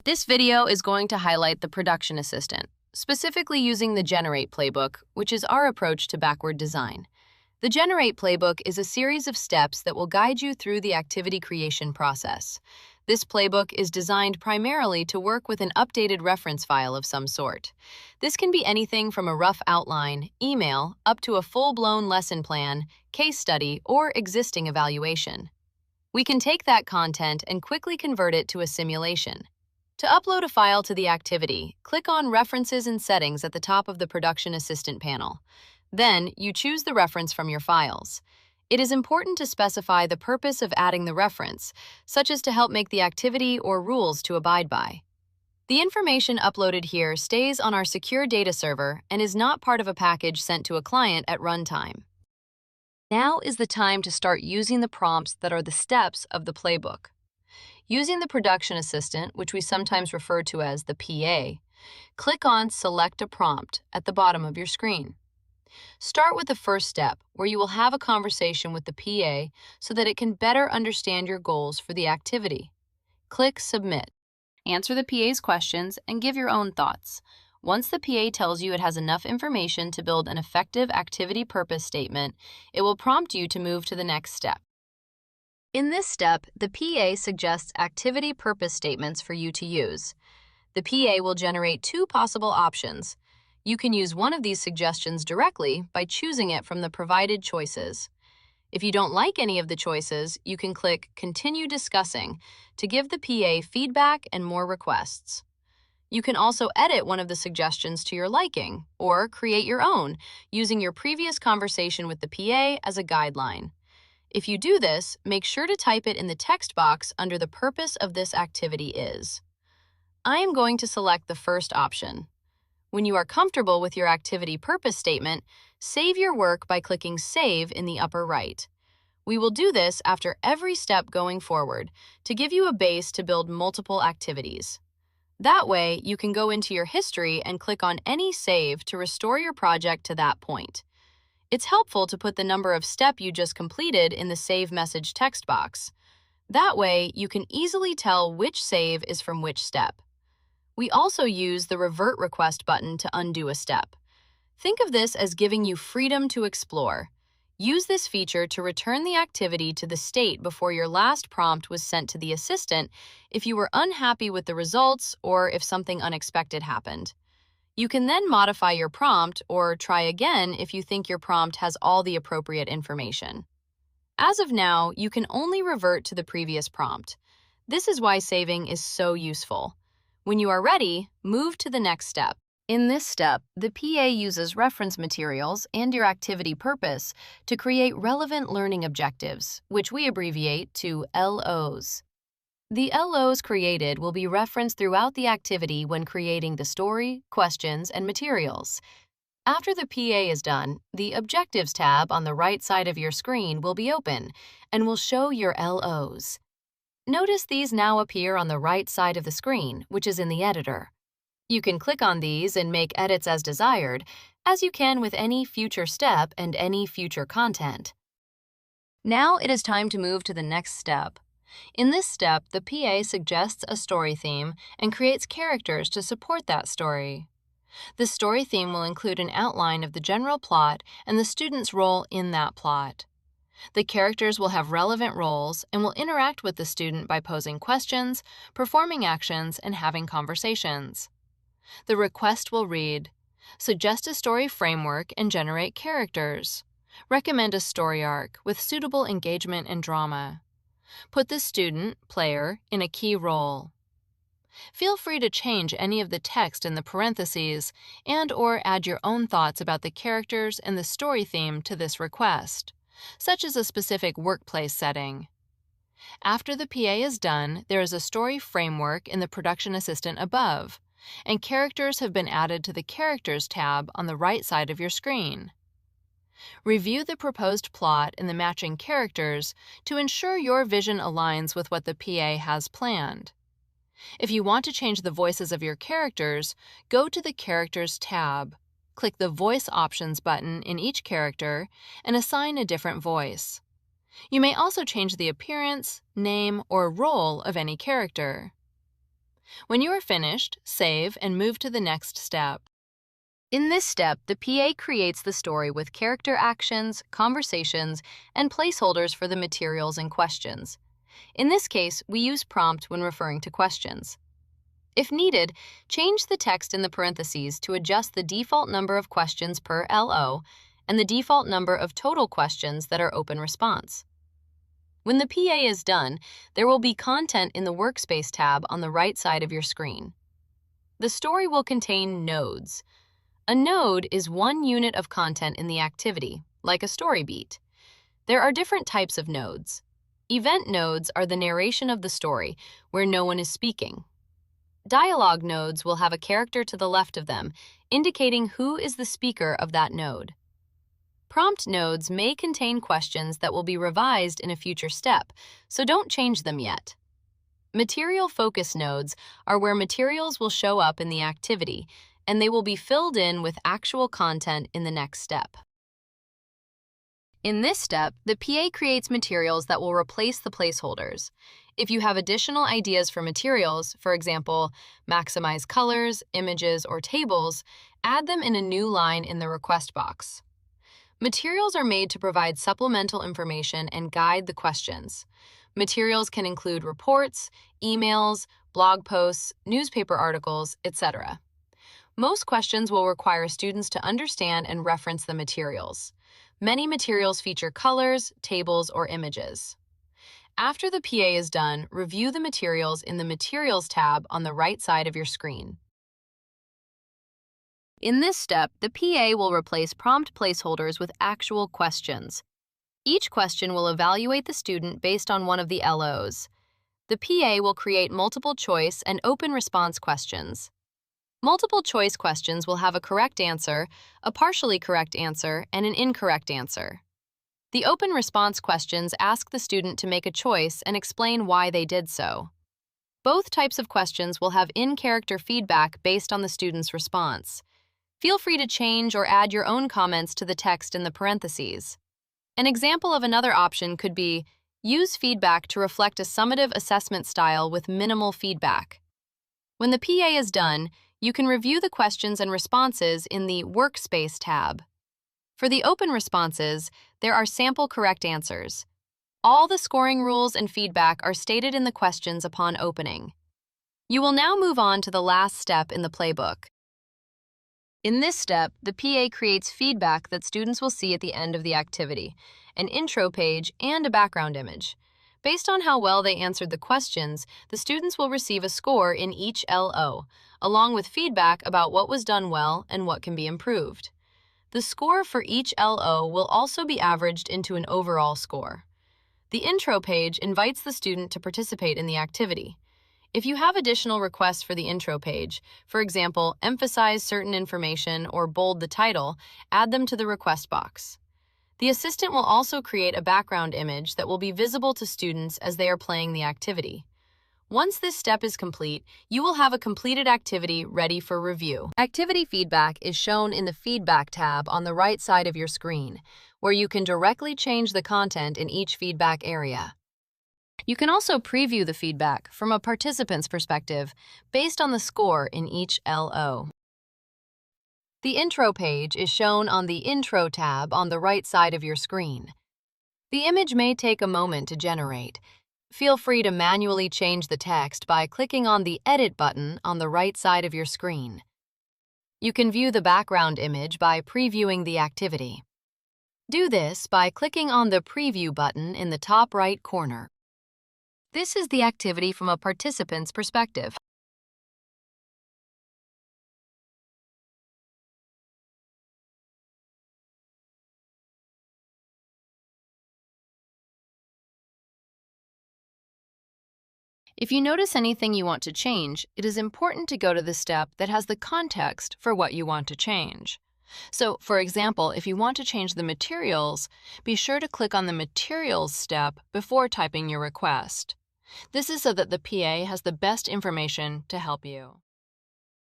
This video is going to highlight the production assistant, specifically using the Generate playbook, which is our approach to backward design. The Generate playbook is a series of steps that will guide you through the activity creation process. This playbook is designed primarily to work with an updated reference file of some sort. This can be anything from a rough outline, email, up to a full-blown lesson plan, case study, or existing evaluation. We can take that content and quickly convert it to a simulation. To upload a file to the activity, click on References and Settings at the top of the Production Assistant panel. Then, you choose the reference from your files. It is important to specify the purpose of adding the reference, such as to help make the activity or rules to abide by. The information uploaded here stays on our secure data server and is not part of a package sent to a client at runtime. Now is the time to start using the prompts that are the steps of the playbook. Using the Production Assistant, which we sometimes refer to as the PA, click on Select a Prompt at the bottom of your screen. Start with the first step, where you will have a conversation with the PA so that it can better understand your goals for the activity. Click Submit. Answer the PA's questions and give your own thoughts. Once the PA tells you it has enough information to build an effective activity purpose statement, it will prompt you to move to the next step. In this step, the PA suggests activity purpose statements for you to use. The PA will generate two possible options. You can use one of these suggestions directly by choosing it from the provided choices. If you don't like any of the choices, you can click Continue Discussing to give the PA feedback and more requests. You can also edit one of the suggestions to your liking, or create your own, using your previous conversation with the PA as a guideline. If you do this, make sure to type it in the text box under the purpose of this activity is. I am going to select the first option. When you are comfortable with your activity purpose statement, save your work by clicking Save in the upper right. We will do this after every step going forward to give you a base to build multiple activities. That way, you can go into your history and click on any save to restore your project to that point. It's helpful to put the number of steps you just completed in the Save Message text box. That way, you can easily tell which save is from which step. We also use the Revert Request button to undo a step. Think of this as giving you freedom to explore. Use this feature to return the activity to the state before your last prompt was sent to the assistant if you were unhappy with the results or if something unexpected happened. You can then modify your prompt or try again if you think your prompt has all the appropriate information. As of now, you can only revert to the previous prompt. This is why saving is so useful. When you are ready, move to the next step. In this step, the PA uses reference materials and your activity purpose to create relevant learning objectives, which we abbreviate to LOs. The LOs created will be referenced throughout the activity when creating the story, questions, and materials. After the PA is done, the Objectives tab on the right side of your screen will be open and will show your LOs. Notice these now appear on the right side of the screen, which is in the editor. You can click on these and make edits as desired, as you can with any future step and any future content. Now it is time to move to the next step. In this step, the PA suggests a story theme and creates characters to support that story. The story theme will include an outline of the general plot and the student's role in that plot. The characters will have relevant roles and will interact with the student by posing questions, performing actions, and having conversations. The request will read, Suggest a story framework and generate characters. Recommend a story arc with suitable engagement and drama. Put the student, player, in a key role. Feel free to change any of the text in the parentheses and/or add your own thoughts about the characters and the story theme to this request, such as a specific workplace setting. After the PA is done, there is a story framework in the Production Assistant above, and characters have been added to the Characters tab on the right side of your screen. Review the proposed plot and the matching characters to ensure your vision aligns with what the PA has planned. If you want to change the voices of your characters, go to the Characters tab. Click the Voice Options button in each character and assign a different voice. You may also change the appearance, name, or role of any character. When you are finished, save and move to the next step. In this step, the PA creates the story with character actions, conversations, and placeholders for the materials and questions. In this case, we use prompt when referring to questions. If needed, change the text in the parentheses to adjust the default number of questions per LO and the default number of total questions that are open response. When the PA is done, there will be content in the Workspace tab on the right side of your screen. The story will contain nodes. A node is one unit of content in the activity, like a story beat. There are different types of nodes. Event nodes are the narration of the story, where no one is speaking. Dialogue nodes will have a character to the left of them, indicating who is the speaker of that node. Prompt nodes may contain questions that will be revised in a future step, so don't change them yet. Material focus nodes are where materials will show up in the activity, and they will be filled in with actual content in the next step. In this step, the PA creates materials that will replace the placeholders. If you have additional ideas for materials, for example, maximize colors, images, or tables, add them in a new line in the request box. Materials are made to provide supplemental information and guide the questions. Materials can include reports, emails, blog posts, newspaper articles, etc. Most questions will require students to understand and reference the materials. Many materials feature colors, tables, or images. After the PA is done, review the materials in the Materials tab on the right side of your screen. In this step, the PA will replace prompt placeholders with actual questions. Each question will evaluate the student based on one of the LOs. The PA will create multiple choice and open response questions. Multiple choice questions will have a correct answer, a partially correct answer, and an incorrect answer. The open response questions ask the student to make a choice and explain why they did so. Both types of questions will have in-character feedback based on the student's response. Feel free to change or add your own comments to the text in the parentheses. An example of another option could be, use feedback to reflect a summative assessment style with minimal feedback. When the PA is done, you can review the questions and responses in the Workspace tab. For the open responses, there are sample correct answers. All the scoring rules and feedback are stated in the questions upon opening. You will now move on to the last step in the playbook. In this step, the PA creates feedback that students will see at the end of the activity, an intro page, and a background image. Based on how well they answered the questions, the students will receive a score in each LO, along with feedback about what was done well and what can be improved. The score for each LO will also be averaged into an overall score. The intro page invites the student to participate in the activity. If you have additional requests for the intro page, for example, emphasize certain information or bold the title, add them to the request box. The assistant will also create a background image that will be visible to students as they are playing the activity. Once this step is complete, you will have a completed activity ready for review. Activity feedback is shown in the Feedback tab on the right side of your screen, where you can directly change the content in each feedback area. You can also preview the feedback from a participant's perspective based on the score in each LO. The Intro page is shown on the Intro tab on the right side of your screen. The image may take a moment to generate. Feel free to manually change the text by clicking on the Edit button on the right side of your screen. You can view the background image by previewing the activity. Do this by clicking on the Preview button in the top right corner. This is the activity from a participant's perspective. If you notice anything you want to change, it is important to go to the step that has the context for what you want to change. So, for example, if you want to change the materials, be sure to click on the Materials step before typing your request. This is so that the PA has the best information to help you.